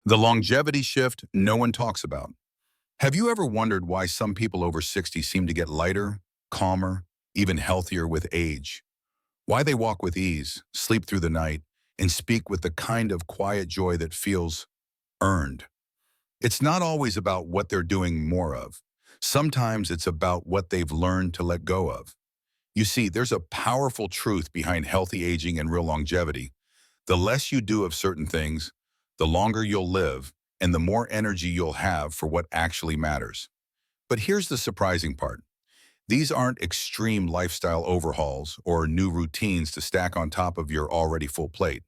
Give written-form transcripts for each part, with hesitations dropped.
The longevity shift no one talks about. Have you ever wondered why some people over 60 seem to get lighter, calmer, even healthier with age? Why they walk with ease, sleep through the night, and speak with the kind of quiet joy that feels earned? It's not always about what they're doing more of. Sometimes it's about what they've learned to let go of. You see, there's a powerful truth behind healthy aging and real longevity. The less you do of certain things, the longer you'll live and the more energy you'll have for what actually matters. But here's the surprising part. These aren't extreme lifestyle overhauls or new routines to stack on top of your already full plate.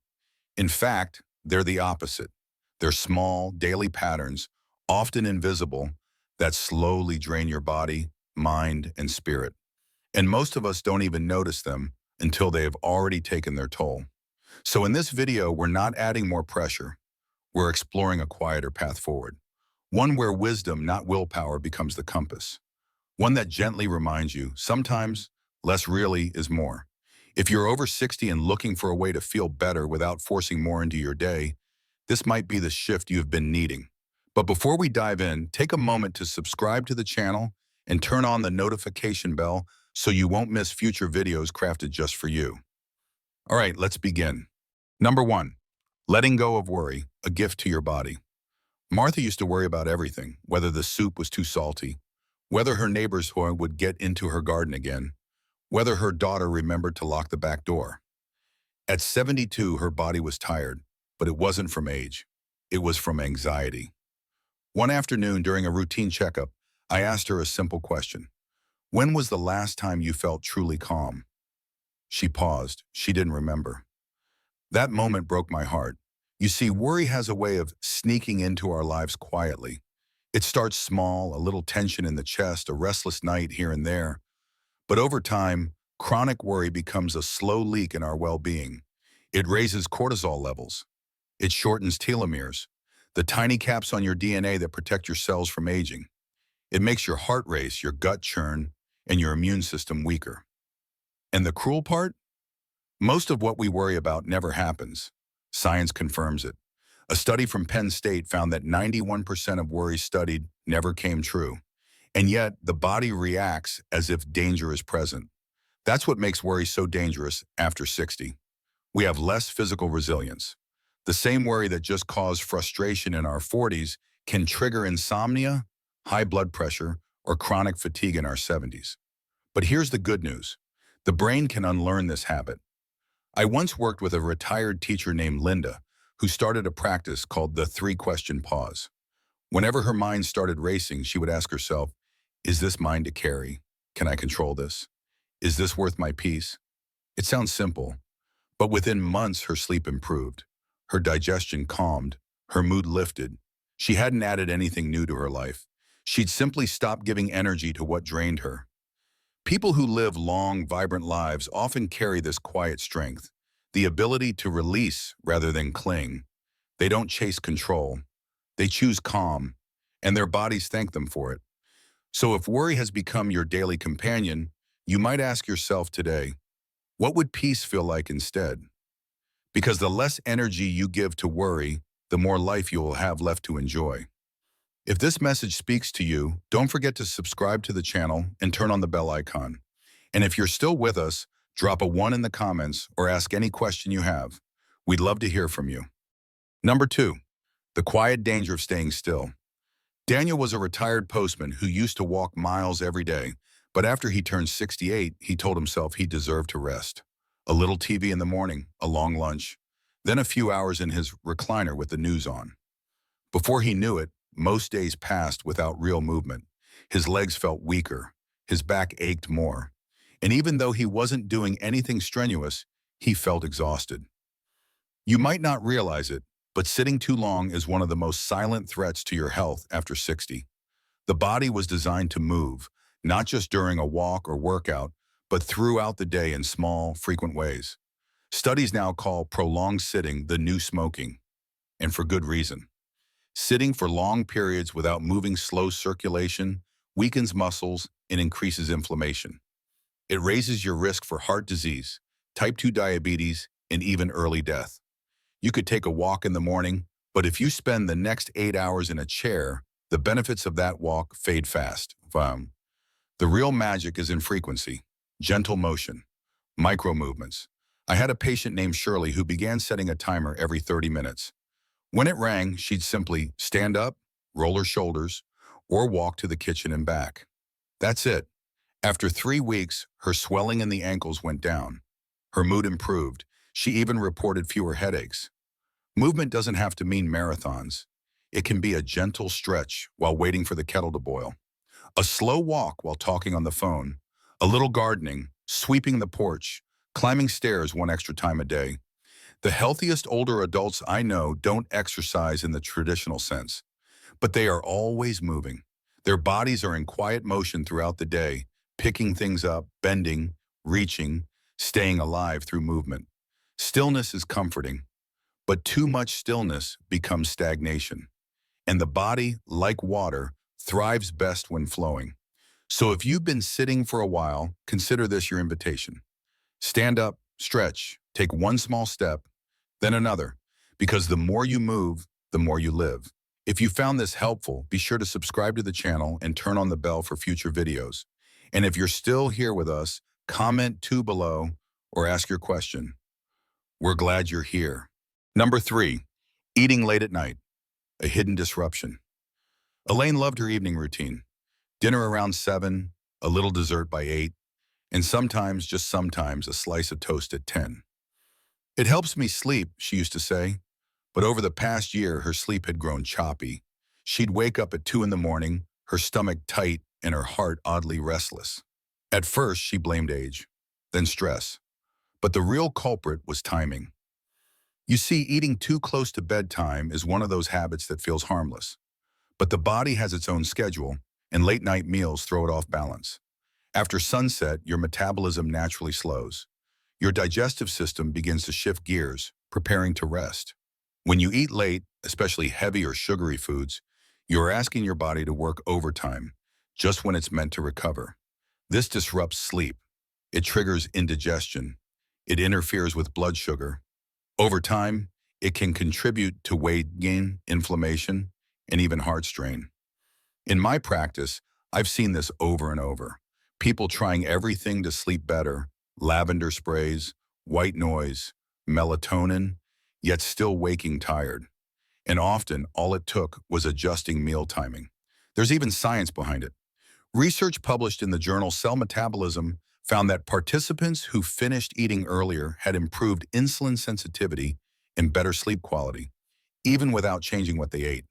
In fact, they're the opposite. They're small, daily patterns, often invisible, that slowly drain your body, mind, and spirit. And most of us don't even notice them until they have already taken their toll. So in this video, we're not adding more pressure. We're exploring a quieter path forward. One where wisdom, not willpower, becomes the compass. One that gently reminds you, sometimes less really is more. If you're over 60 and looking for a way to feel better without forcing more into your day, this might be the shift you've been needing. But before we dive in, take a moment to subscribe to the channel and turn on the notification bell so you won't miss future videos crafted just for you. All right, let's begin. Number 1. Letting go of worry, a gift to your body. Martha used to worry about everything, whether the soup was too salty, whether her neighbor's boy would get into her garden again, whether her daughter remembered to lock the back door. At 72, her body was tired, but it wasn't from age. It was from anxiety. One afternoon during a routine checkup, I asked her a simple question. When was the last time you felt truly calm? She paused. She didn't remember. That moment broke my heart. You see, worry has a way of sneaking into our lives quietly. It starts small, a little tension in the chest, a restless night here and there. But over time, chronic worry becomes a slow leak in our well-being. It raises cortisol levels. It shortens telomeres, the tiny caps on your DNA that protect your cells from aging. It makes your heart race, your gut churn, and your immune system weaker. And the cruel part? Most of what we worry about never happens. Science confirms it. A study from Penn State found that 91% of worries studied never came true. And yet, the body reacts as if danger is present. That's what makes worry so dangerous after 60. We have less physical resilience. The same worry that just caused frustration in our 40s can trigger insomnia, high blood pressure, or chronic fatigue in our 70s. But here's the good news. The brain can unlearn this habit. I once worked with a retired teacher named Linda, who started a practice called the 3-question pause. Whenever her mind started racing, she would ask herself, is this mine to carry? Can I control this? Is this worth my peace? It sounds simple, but within months her sleep improved. Her digestion calmed, her mood lifted. She hadn't added anything new to her life. She'd simply stopped giving energy to what drained her. People who live long, vibrant lives often carry this quiet strength, the ability to release rather than cling. They don't chase control. They choose calm, and their bodies thank them for it. So if worry has become your daily companion, you might ask yourself today, what would peace feel like instead? Because the less energy you give to worry, the more life you will have left to enjoy. If this message speaks to you, don't forget to subscribe to the channel and turn on the bell icon. And if you're still with us, drop a 1 in the comments or ask any question you have. We'd love to hear from you. Number 2, the quiet danger of staying still. Daniel was a retired postman who used to walk miles every day, but after he turned 68, he told himself he deserved to rest. A little TV in the morning, a long lunch, then a few hours in his recliner with the news on. Before he knew it, most days passed without real movement. His legs felt weaker, his back ached more, and even though he wasn't doing anything strenuous, he felt exhausted. You might not realize it, but sitting too long is one of the most silent threats to your health after 60. The body was designed to move, not just during a walk or workout, but throughout the day in small, frequent ways. Studies now call prolonged sitting the new smoking, and for good reason. Sitting for long periods without moving slows circulation, weakens muscles, and increases inflammation. It raises your risk for heart disease, type 2 diabetes, and even early death. You could take a walk in the morning, But if you spend the next 8 hours in a chair, the benefits of that walk fade fast. The real magic is in frequency, gentle motion, micro movements. I had a patient named Shirley who began setting a timer every 30 minutes. When it rang, she'd simply stand up, roll her shoulders, or walk to the kitchen and back. That's it. After 3 weeks, her swelling in the ankles went down. Her mood improved. She even reported fewer headaches. Movement doesn't have to mean marathons. It can be a gentle stretch while waiting for the kettle to boil, a slow walk while talking on the phone, a little gardening, sweeping the porch, climbing stairs one extra time a day. The healthiest older adults I know don't exercise in the traditional sense, but they are always moving. Their bodies are in quiet motion throughout the day, picking things up, bending, reaching, staying alive through movement. Stillness is comforting, but too much stillness becomes stagnation. And the body, like water, thrives best when flowing. So if you've been sitting for a while, consider this your invitation. Stand up, stretch, take one small step, then another, because the more you move, the more you live. If you found this helpful, be sure to subscribe to the channel and turn on the bell for future videos. And if you're still here with us, comment 2 below or ask your question. We're glad you're here. Number 3, eating late at night, a hidden disruption. Elaine loved her evening routine. Dinner around 7, a little dessert by 8, and sometimes, just sometimes, a slice of toast at 10. It helps me sleep, she used to say. But over the past year, her sleep had grown choppy. She'd wake up at 2 in the morning, her stomach tight and her heart oddly restless. At first, she blamed age, then stress. But the real culprit was timing. You see, eating too close to bedtime is one of those habits that feels harmless. But the body has its own schedule, and late-night meals throw it off balance. After sunset, your metabolism naturally slows. Your digestive system begins to shift gears, preparing to rest. When you eat late, especially heavy or sugary foods, you're asking your body to work overtime, just when it's meant to recover. This disrupts sleep. It triggers indigestion. It interferes with blood sugar. Over time, it can contribute to weight gain, inflammation, and even heart strain. In my practice, I've seen this over and over. People trying everything to sleep better, lavender sprays, white noise, melatonin, yet still waking tired. And often, all it took was adjusting meal timing. There's even science behind it. Research published in the journal Cell Metabolism found that participants who finished eating earlier had improved insulin sensitivity and better sleep quality, even without changing what they ate.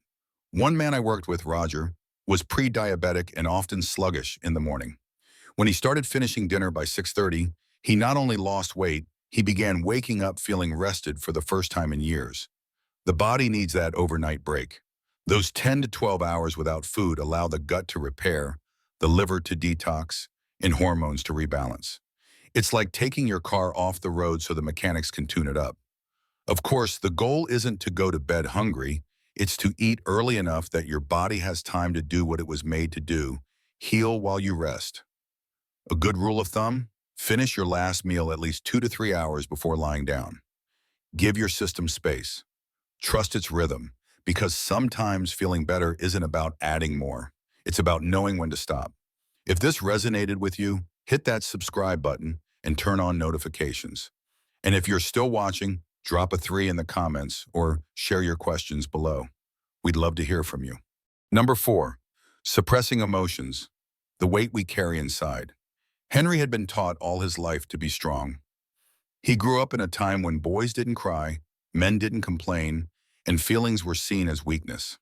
One man I worked with, Roger, was pre-diabetic and often sluggish in the morning. When he started finishing dinner by 6:30, he not only lost weight, he began waking up feeling rested for the first time in years. The body needs that overnight break. Those 10 to 12 hours without food allow the gut to repair, the liver to detox, and hormones to rebalance. It's like taking your car off the road so the mechanics can tune it up. Of course, the goal isn't to go to bed hungry. It's to eat early enough that your body has time to do what it was made to do, heal while you rest. A good rule of thumb, finish your last meal at least 2 to 3 hours before lying down. Give your system space. Trust its rhythm, because sometimes feeling better isn't about adding more. It's about knowing when to stop. If this resonated with you, hit that subscribe button and turn on notifications. And if you're still watching, drop a 3 in the comments or share your questions below. We'd love to hear from you. Number 4, suppressing emotions, the weight we carry inside. Henry had been taught all his life to be strong. He grew up in a time when boys didn't cry, men didn't complain, and feelings were seen as weakness.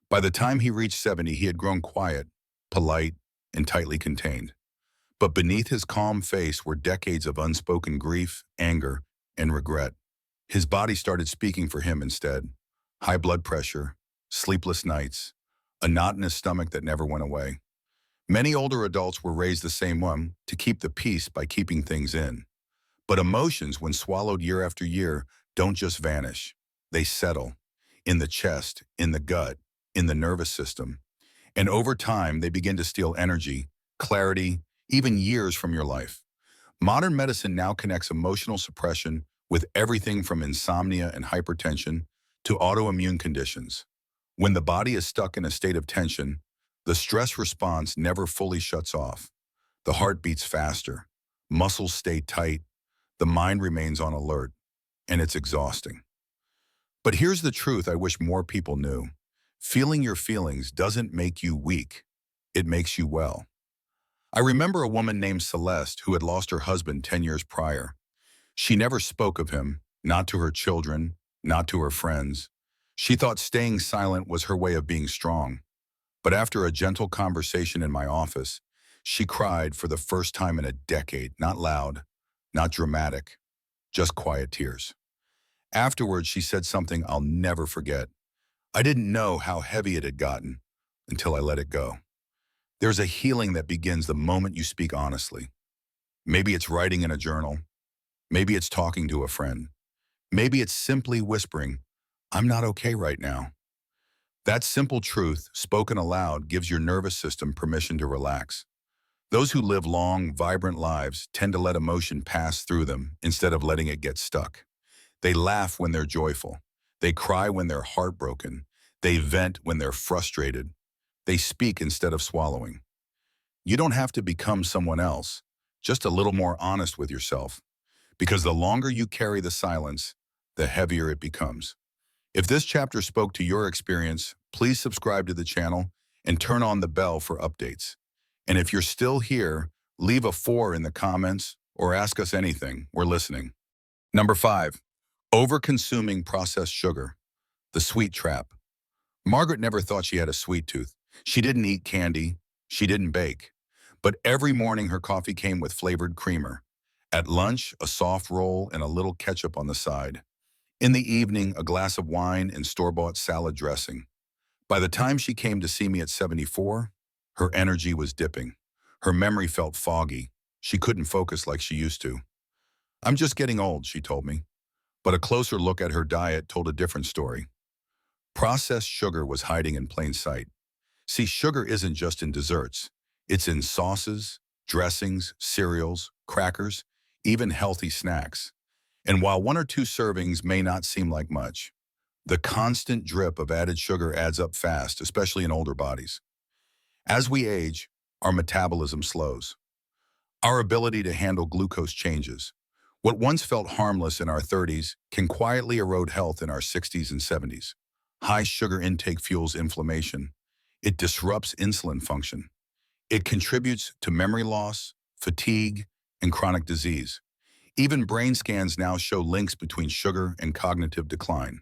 By the time he reached 70, he had grown quiet, polite, and tightly contained. But beneath his calm face were decades of unspoken grief, anger, and regret. His body started speaking for him instead. High blood pressure, sleepless nights, a knot in his stomach that never went away. Many older adults were raised the same way, to keep the peace by keeping things in. But emotions, when swallowed year after year, don't just vanish. They settle in the chest, in the gut, in the nervous system. And over time, they begin to steal energy, clarity, even years from your life. Modern medicine now connects emotional suppression with everything from insomnia and hypertension to autoimmune conditions. When the body is stuck in a state of tension, the stress response never fully shuts off. The heart beats faster, muscles stay tight, the mind remains on alert, and it's exhausting. But here's the truth I wish more people knew. Feeling your feelings doesn't make you weak. It makes you well. I remember a woman named Celeste who had lost her husband 10 years prior. She never spoke of him, not to her children, not to her friends. She thought staying silent was her way of being strong. But after a gentle conversation in my office, she cried for the first time in a decade, not loud, not dramatic, just quiet tears. Afterwards, she said something I'll never forget. I didn't know how heavy it had gotten until I let it go. There's a healing that begins the moment you speak honestly. Maybe it's writing in a journal. Maybe it's talking to a friend. Maybe it's simply whispering, "I'm not okay right now." That simple truth, spoken aloud, gives your nervous system permission to relax. Those who live long, vibrant lives tend to let emotion pass through them instead of letting it get stuck. They laugh when they're joyful. They cry when they're heartbroken. They vent when they're frustrated. They speak instead of swallowing. You don't have to become someone else, just a little more honest with yourself. Because the longer you carry the silence, the heavier it becomes. If this chapter spoke to your experience, please subscribe to the channel and turn on the bell for updates. And if you're still here, leave a 4 in the comments or ask us anything. We're listening. Number 5, over-consuming processed sugar, the sweet trap. Margaret never thought she had a sweet tooth. She didn't eat candy. She didn't bake. But every morning her coffee came with flavored creamer. At lunch, a soft roll and a little ketchup on the side. In the evening, a glass of wine and store-bought salad dressing. By the time she came to see me at 74, her energy was dipping. Her memory felt foggy. She couldn't focus like she used to. "I'm just getting old," she told me. But a closer look at her diet told a different story. Processed sugar was hiding in plain sight. See, sugar isn't just in desserts. It's in sauces, dressings, cereals, crackers, even healthy snacks. And while 1 or 2 servings may not seem like much, the constant drip of added sugar adds up fast, especially in older bodies. As we age, our metabolism slows. Our ability to handle glucose changes. What once felt harmless in our 30s can quietly erode health in our 60s and 70s. High sugar intake fuels inflammation. It disrupts insulin function. It contributes to memory loss, fatigue, and chronic disease. Even brain scans now show links between sugar and cognitive decline.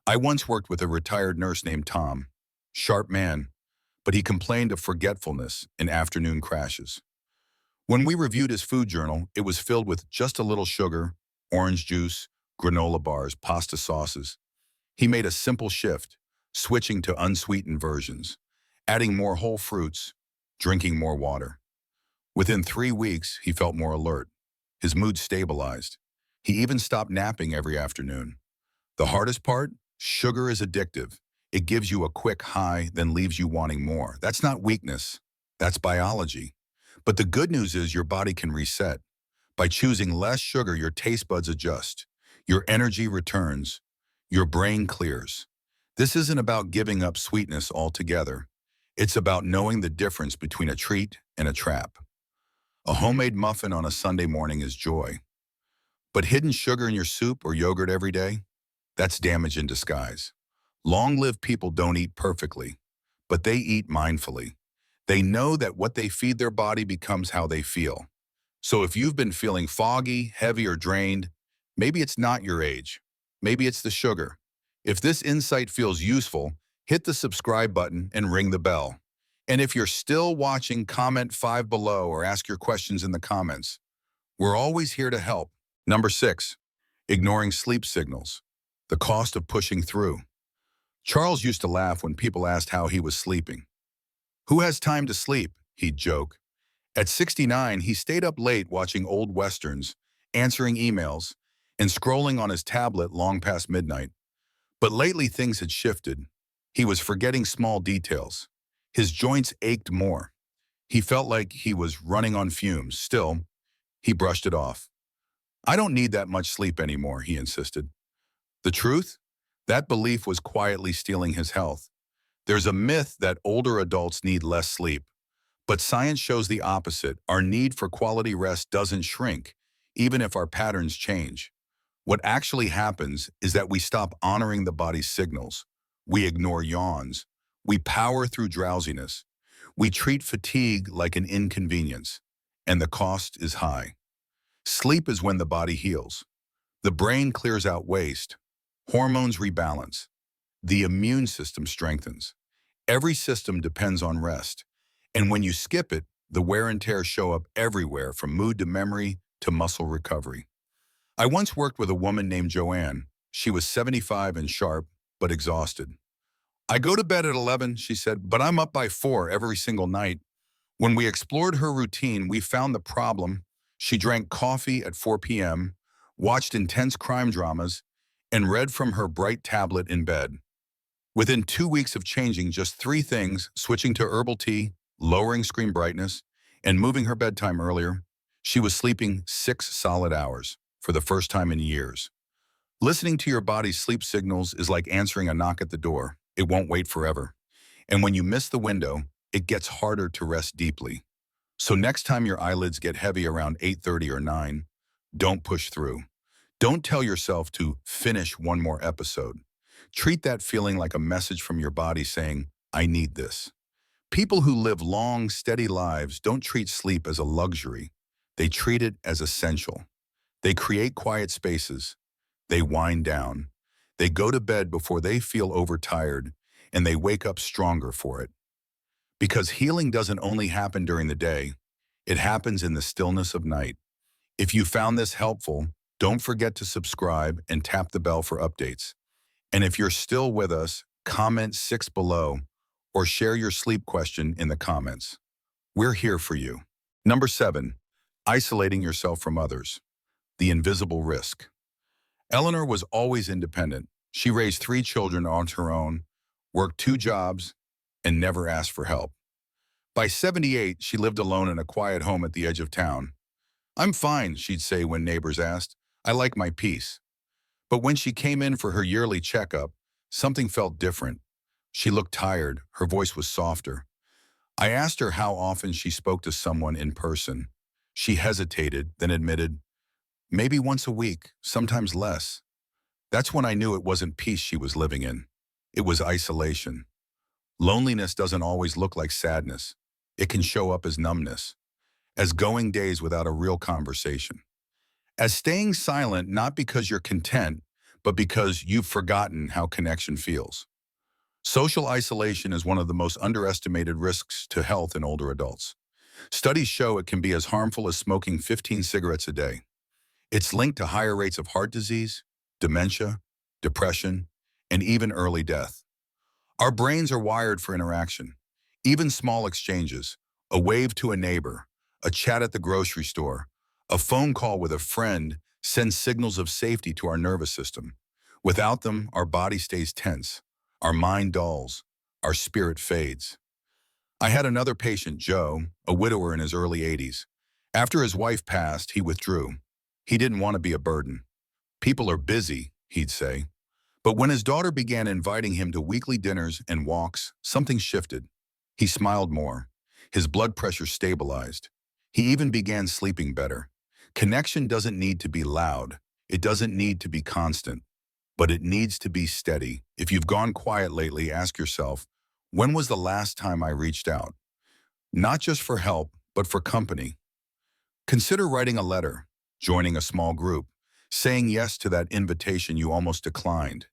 I once worked with a retired nurse named Tom. Sharp man, but he complained of forgetfulness and afternoon crashes. When we reviewed his food journal, it was filled with just a little sugar, orange juice, granola bars, pasta sauces. He made a simple shift, switching to unsweetened versions, adding more whole fruits, drinking more water. Within 3 weeks, he felt more alert. His mood stabilized. He even stopped napping every afternoon. The hardest part? Sugar is addictive. It gives you a quick high, then leaves you wanting more. That's not weakness. That's biology. But the good news is your body can reset. By choosing less sugar, your taste buds adjust. Your energy returns. Your brain clears. This isn't about giving up sweetness altogether. It's about knowing the difference between a treat and a trap. A homemade muffin on a Sunday morning is joy. But hidden sugar in your soup or yogurt every day? That's damage in disguise. Long-lived people don't eat perfectly, but they eat mindfully. They know that what they feed their body becomes how they feel. So if you've been feeling foggy, heavy, or drained, maybe it's not your age. Maybe it's the sugar. If this insight feels useful, hit the subscribe button and ring the bell. And if you're still watching, comment 5 below or ask your questions in the comments. We're always here to help. Number 6, ignoring sleep signals. The cost of pushing through. Charles used to laugh when people asked how he was sleeping. "Who has time to sleep?" he'd joke. At 69, he stayed up late watching old westerns, answering emails, and scrolling on his tablet long past midnight. But lately things had shifted. He was forgetting small details. His joints ached more. He felt like he was running on fumes. Still, he brushed it off. "I don't need that much sleep anymore," he insisted. The truth? That belief was quietly stealing his health. There's a myth that older adults need less sleep, but science shows the opposite. Our need for quality rest doesn't shrink, even if our patterns change. What actually happens is that we stop honoring the body's signals. We ignore yawns. We power through drowsiness. We treat fatigue like an inconvenience, and the cost is high. Sleep is when the body heals. The brain clears out waste. Hormones rebalance. The immune system strengthens. Every system depends on rest. And when you skip it, the wear and tear show up everywhere, from mood to memory to muscle recovery. I once worked with a woman named Joanne. She was 75 and sharp, but exhausted. I go to bed at 11, she said, but I'm up by 4 every single night. When we explored her routine, we found the problem. She drank coffee at 4 p.m., watched intense crime dramas, and read from her bright tablet in bed. Within 2 weeks of changing just 3 things, switching to herbal tea, lowering screen brightness, and moving her bedtime earlier, she was sleeping 6 solid hours for the first time in years. Listening to your body's sleep signals is like answering a knock at the door. It won't wait forever. And when you miss the window, it gets harder to rest deeply. So next time your eyelids get heavy around 8:30 or 9, don't push through. Don't tell yourself to finish one more episode. Treat that feeling like a message from your body saying, I need this. People who live long, steady lives don't treat sleep as a luxury. They treat it as essential. They create quiet spaces. They wind down. They go to bed before they feel overtired, and they wake up stronger for it. Because healing doesn't only happen during the day, it happens in the stillness of night. If you found this helpful, don't forget to subscribe and tap the bell for updates. And if you're still with us, comment 6 below or share your sleep question in the comments. We're here for you. Number 7, isolating yourself from others. The invisible risk. Eleanor was always independent. She raised 3 children on her own, worked 2 jobs, and never asked for help. By 78, she lived alone in a quiet home at the edge of town. I'm fine, she'd say when neighbors asked. I like my peace. But when she came in for her yearly checkup, something felt different. She looked tired. Her voice was softer. I asked her how often she spoke to someone in person. She hesitated, then admitted, maybe once a week, sometimes less. That's when I knew it wasn't peace she was living in. It was isolation. Loneliness doesn't always look like sadness. It can show up as numbness, as going days without a real conversation, as staying silent not because you're content, but because you've forgotten how connection feels. Social isolation is one of the most underestimated risks to health in older adults. Studies show it can be as harmful as smoking 15 cigarettes a day. It's linked to higher rates of heart disease, dementia, depression, and even early death. Our brains are wired for interaction. Even small exchanges, a wave to a neighbor, a chat at the grocery store, a phone call with a friend sends signals of safety to our nervous system. Without them, our body stays tense, our mind dulls, our spirit fades. I had another patient, Joe, a widower in his early 80s. After his wife passed, he withdrew. He didn't want to be a burden. People are busy, he'd say. But when his daughter began inviting him to weekly dinners and walks, something shifted. He smiled more. His blood pressure stabilized. He even began sleeping better. Connection doesn't need to be loud. It doesn't need to be constant. But it needs to be steady. If you've gone quiet lately, ask yourself, when was the last time I reached out? Not just for help, but for company. Consider writing a letter, joining a small group, saying yes to that invitation you almost declined.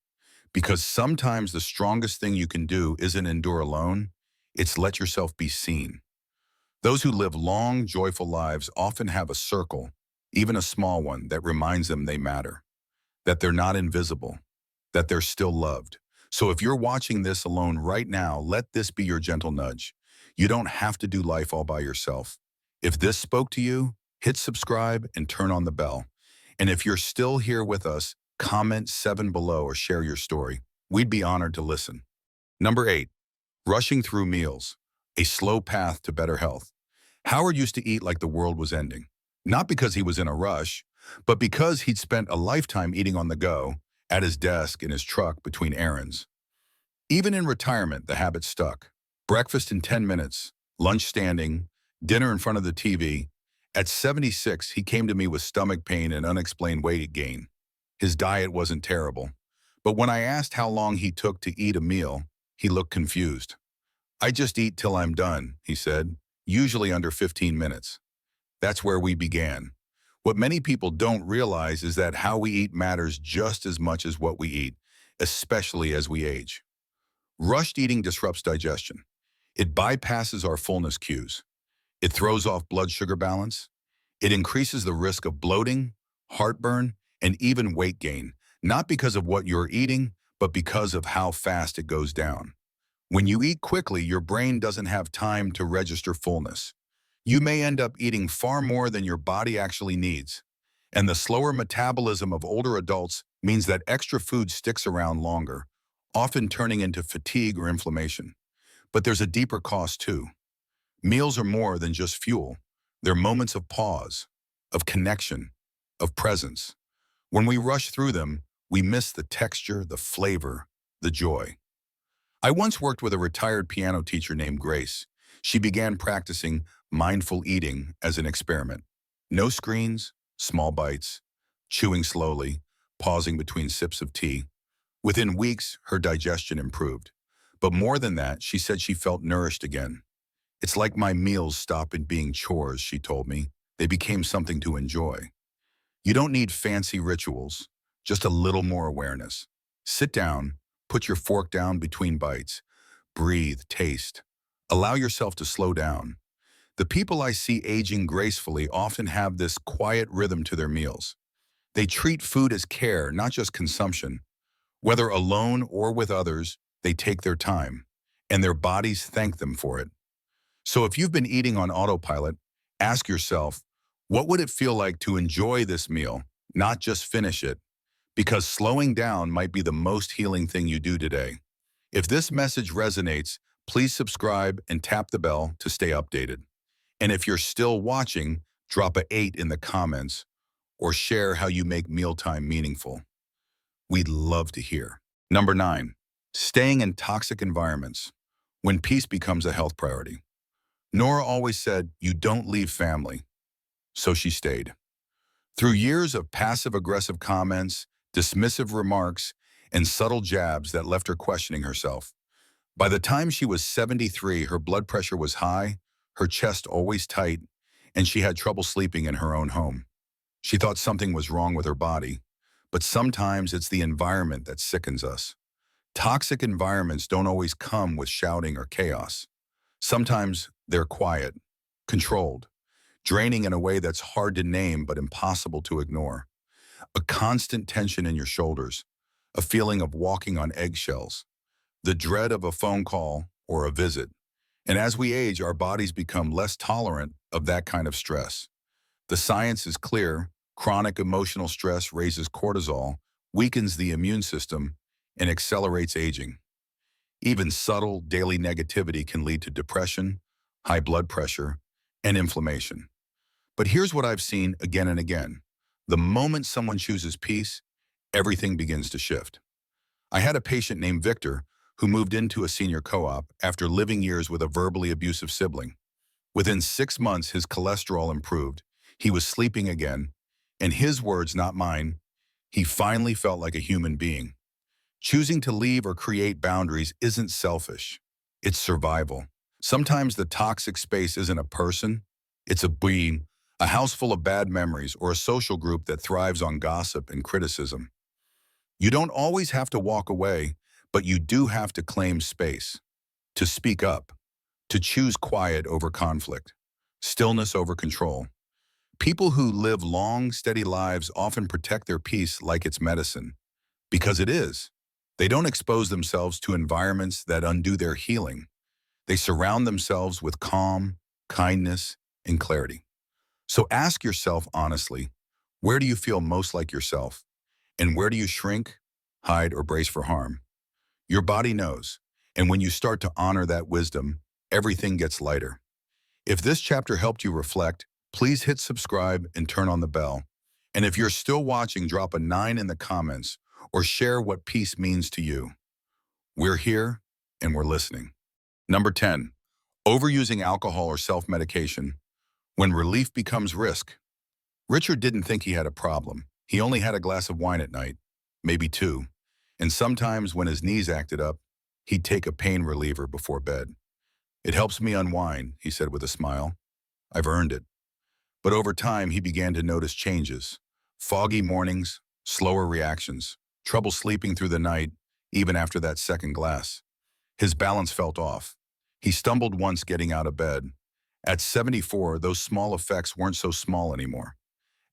Because sometimes the strongest thing you can do isn't endure alone, it's let yourself be seen. Those who live long, joyful lives often have a circle, even a small one, that reminds them they matter, that they're not invisible, that they're still loved. So if you're watching this alone right now, let this be your gentle nudge. You don't have to do life all by yourself. If this spoke to you, hit subscribe and turn on the bell. And if you're still here with us, comment 7 below or share your story. We'd be honored to listen. Number 8, rushing through meals, a slow path to better health. Howard used to eat like the world was ending, not because he was in a rush, but because he'd spent a lifetime eating on the go at his desk, in his truck, between errands. Even in retirement, the habit stuck. Breakfast in 10 minutes, lunch standing, dinner in front of the TV. At 76, he came to me with stomach pain and unexplained weight gain. His diet wasn't terrible, but when I asked how long he took to eat a meal, he looked confused. "I just eat till I'm done," he said, "usually under 15 minutes." That's where we began. What many people don't realize is that how we eat matters just as much as what we eat, especially as we age. Rushed eating disrupts digestion. It bypasses our fullness cues. It throws off blood sugar balance. It increases the risk of bloating, heartburn, and even weight gain, not because of what you're eating, but because of how fast it goes down. When you eat quickly, your brain doesn't have time to register fullness. You may end up eating far more than your body actually needs. And the slower metabolism of older adults means that extra food sticks around longer, often turning into fatigue or inflammation. But there's a deeper cost too. Meals are more than just fuel. They're moments of pause, of connection, of presence. When we rush through them, we miss the texture, the flavor, the joy. I once worked with a retired piano teacher named Grace. She began practicing mindful eating as an experiment. No screens, small bites, chewing slowly, pausing between sips of tea. Within weeks, her digestion improved. But more than that, she said she felt nourished again. "It's like my meals stopped being chores," she told me. "They became something to enjoy." You don't need fancy rituals, just a little more awareness. Sit down, put your fork down between bites, breathe, taste. Allow yourself to slow down. The people I see aging gracefully often have this quiet rhythm to their meals. They treat food as care, not just consumption. Whether alone or with others, they take their time, and their bodies thank them for it. So if you've been eating on autopilot, ask yourself, what would it feel like to enjoy this meal, not just finish it? Because slowing down might be the most healing thing you do today. If this message resonates, please subscribe and tap the bell to stay updated. And if you're still watching, drop a 8 in the comments or share how you make mealtime meaningful. We'd love to hear. Number 9, staying in toxic environments when peace becomes a health priority. Nora always said, "You don't leave family." So she stayed. Through years of passive-aggressive comments, dismissive remarks, and subtle jabs that left her questioning herself. By the time she was 73, her blood pressure was high, her chest always tight, and she had trouble sleeping in her own home. She thought something was wrong with her body, but sometimes it's the environment that sickens us. Toxic environments don't always come with shouting or chaos. Sometimes they're quiet, controlled, draining in a way that's hard to name but impossible to ignore. A constant tension in your shoulders, a feeling of walking on eggshells, the dread of a phone call or a visit. And as we age, our bodies become less tolerant of that kind of stress. The science is clear. Chronic emotional stress raises cortisol, weakens the immune system, and accelerates aging. Even subtle daily negativity can lead to depression, high blood pressure, and inflammation. But here's what I've seen again and again. The moment someone chooses peace, everything begins to shift. I had a patient named Victor who moved into a senior co-op after living years with a verbally abusive sibling. Within 6 months, his cholesterol improved, he was sleeping again, and his words, not mine, he finally felt like a human being. Choosing to leave or create boundaries isn't selfish, it's survival. Sometimes the toxic space isn't a person, it's a being, a house full of bad memories, or a social group that thrives on gossip and criticism. You don't always have to walk away, but you do have to claim space, to speak up, to choose quiet over conflict, stillness over control. People who live long, steady lives often protect their peace like it's medicine, because it is. They don't expose themselves to environments that undo their healing. They surround themselves with calm, kindness, and clarity. So ask yourself honestly, where do you feel most like yourself? And where do you shrink, hide, or brace for harm? Your body knows, and when you start to honor that wisdom, everything gets lighter. If this chapter helped you reflect, please hit subscribe and turn on the bell. And if you're still watching, drop a 9 in the comments or share what peace means to you. We're here and we're listening. Number 10, overusing alcohol or self-medication when relief becomes risk. Richard didn't think he had a problem. He only had a glass of wine at night, maybe two. And sometimes when his knees acted up, he'd take a pain reliever before bed. It helps me unwind, he said with a smile. I've earned it. But over time, he began to notice changes. Foggy mornings, slower reactions, trouble sleeping through the night, even after that second glass. His balance felt off. He stumbled once getting out of bed. At 74, those small effects weren't so small anymore.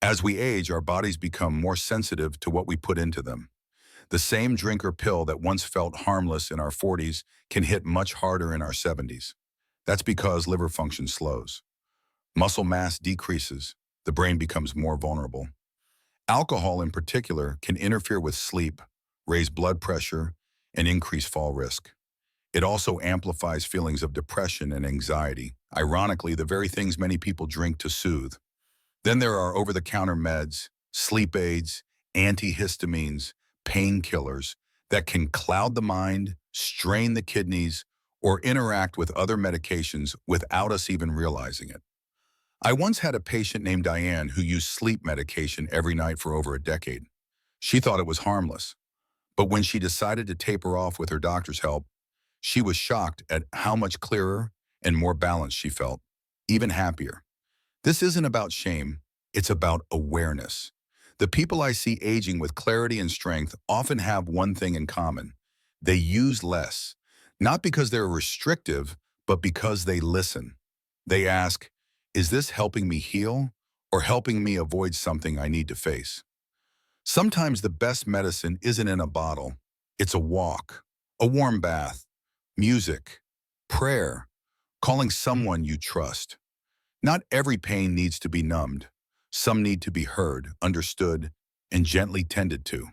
As we age, our bodies become more sensitive to what we put into them. The same drink or pill that once felt harmless in our 40s can hit much harder in our 70s. That's because liver function slows. Muscle mass decreases. The brain becomes more vulnerable. Alcohol in particular can interfere with sleep, raise blood pressure, and increase fall risk. It also amplifies feelings of depression and anxiety, ironically, the very things many people drink to soothe. Then there are over-the-counter meds, sleep aids, antihistamines, painkillers that can cloud the mind, strain the kidneys, or interact with other medications without us even realizing it. I once had a patient named Diane who used sleep medication every night for over a decade. She thought it was harmless, but when she decided to taper off with her doctor's help, she was shocked at how much clearer and more balanced she felt, even happier. This isn't about shame, it's about awareness. The people I see aging with clarity and strength often have one thing in common. They use less, not because they're restrictive, but because they listen. They ask, is this helping me heal or helping me avoid something I need to face? Sometimes the best medicine isn't in a bottle. It's a walk, a warm bath, music, prayer, calling someone you trust. Not every pain needs to be numbed. Some need to be heard, understood, and gently tended to.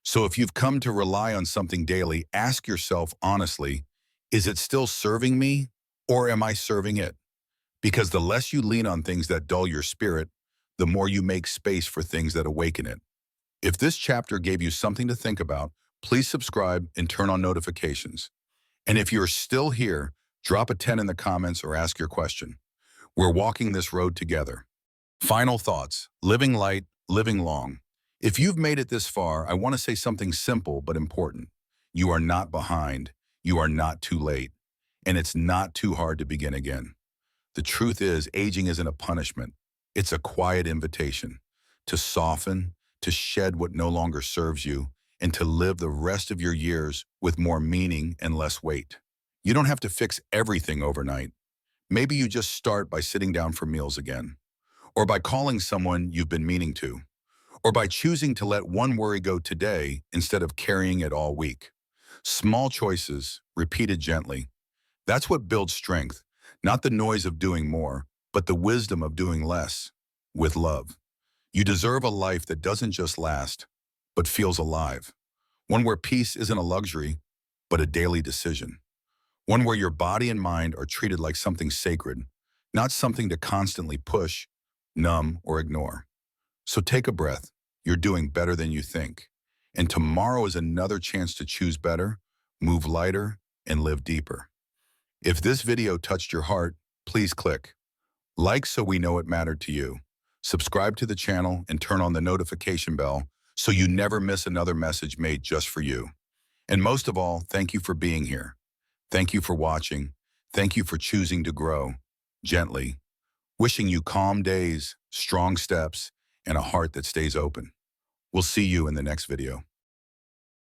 So if you've come to rely on something daily, ask yourself honestly, is it still serving me or am I serving it? Because the less you lean on things that dull your spirit, the more you make space for things that awaken it. If this chapter gave you something to think about, please subscribe and turn on notifications. And if you're still here, drop a 10 in the comments or ask your question. We're walking this road together. Final thoughts, living light, living long. If you've made it this far, I want to say something simple but important. You are not behind. You are not too late. And it's not too hard to begin again. The truth is, aging isn't a punishment. It's a quiet invitation to soften, to shed what no longer serves you, and to live the rest of your years with more meaning and less weight. You don't have to fix everything overnight. Maybe you just start by sitting down for meals again, or by calling someone you've been meaning to, or by choosing to let one worry go today instead of carrying it all week. Small choices, repeated gently. That's what builds strength, not the noise of doing more, but the wisdom of doing less, with love. You deserve a life that doesn't just last, but feels alive. One where peace isn't a luxury, but a daily decision. One where your body and mind are treated like something sacred, not something to constantly push, numb, or ignore. So take a breath. You're doing better than you think. And tomorrow is another chance to choose better, move lighter, and live deeper. If this video touched your heart, please click like so we know it mattered to you. Subscribe to the channel and turn on the notification bell so you never miss another message made just for you. And most of all, thank you for being here. Thank you for watching. Thank you for choosing to grow gently. Wishing you calm days, strong steps, and a heart that stays open. We'll see you in the next video.